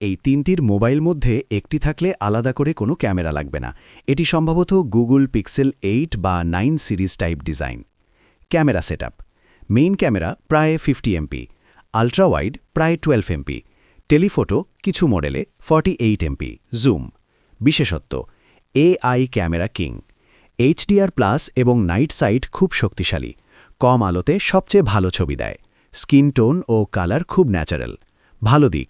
এই তিনটির মোবাইল মধ্যে একটি থাকলে আলাদা করে কোনো ক্যামেরা লাগবে না। এটি সম্ভবত গুগল পিক্সেল 8 বা 9 series type design. Camera setup: main camera প্রায় 50 এমপি, আল্ট্রা ওয়াইড প্রায় 12 এমপি, টেলিফোটো কিছু মডেলে 48 এমপি, জুম। বিশেষত্ব: এআই ক্যামেরা কিং, HDR+ এবং নাইট সাইট খুব শক্তিশালী, কম আলোতে সবচেয়ে ভালো ছবি দেয়, স্কিন টোন ও কালার খুব ন্যাচারাল। ভালো দিক: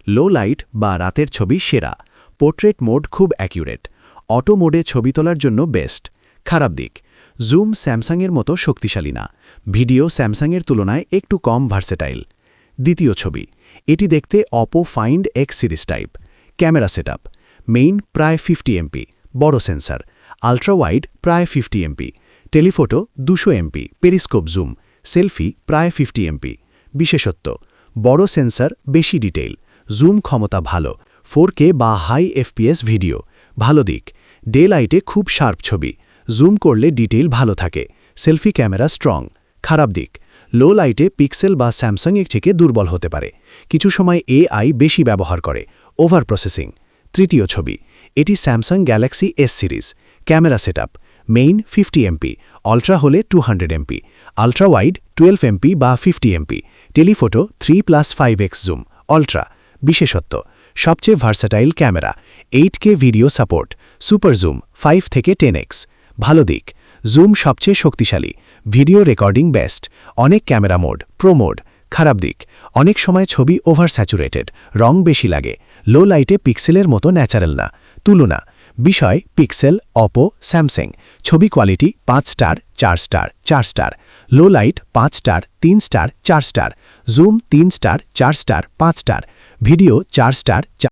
লো লাইট বা রাতের ছবি সেরা, পোর্ট্রেট মোড খুব অ্যাকিউরেট, অটো মোডে ছবি তোলার জন্য বেস্ট। খারাপ দিক: জুম স্যামসাংয়ের মতো শক্তিশালী না, ভিডিও স্যামসাংয়ের তুলনায় একটু কম ভার্সেটাইল। দ্বিতীয় ছবি: এটি দেখতে Oppo find x series type. Camera setup: main প্রায় 50 এমপি, বড় সেন্সার, আল্ট্রা ওয়াইড প্রায় 50 MP, telephoto 200 MP, periscope zoom, selfie প্রায় 50 এমপি। বিশেষত্ব: বড় সেন্সার, বেশি ডিটেইল, জুম ক্ষমতা ভালো, 4K বা হাই FPS ভিডিও। ভালো দিক: ডে লাইটে খুব শার্প ছবি, জুম করলে ডিটেইল ভালো থাকে, সেলফি ক্যামেরা স্ট্রং। খারাপ দিক: লো লাইটে পিক্সেল বা স্যামসাংয়ের থেকে দুর্বল হতে পারে, কিছু সময় AI বেশি ব্যবহার করে, ওভার প্রসেসিং। তৃতীয় ছবি: এটি Samsung Galaxy S series. Camera setup: main 50 MP, ultra হলে 200 এমপি, আল্ট্রা ওয়াইড 12 এমপি বা 50 MP, telephoto 3+5x zoom, ultra. বিশেষত্ব: সবচেয়ে versatile camera, 8K video support, super zoom 5 থেকে 10x। ভালো দিক: জুম সবচেয়ে শক্তিশালী, ভিডিও রেকর্ডিং বেস্ট, অনেক ক্যামেরা মোড, প্রো মোড। খারাপ দিক: অনেক সময় ছবি ওভার স্যাচুরেটেড, রং বেশি লাগে, লো লাইটে পিক্সেলের মতো ন্যাচারাল না। তুলনা: বিষয় পিক্সেল, অপো, স্যামসাং। ছবি quality 5 star, 4 star, 4 star. Low light 5 star, 3 star, 4 star. Zoom 3 star, 4 star, 5 star. Video 4 star,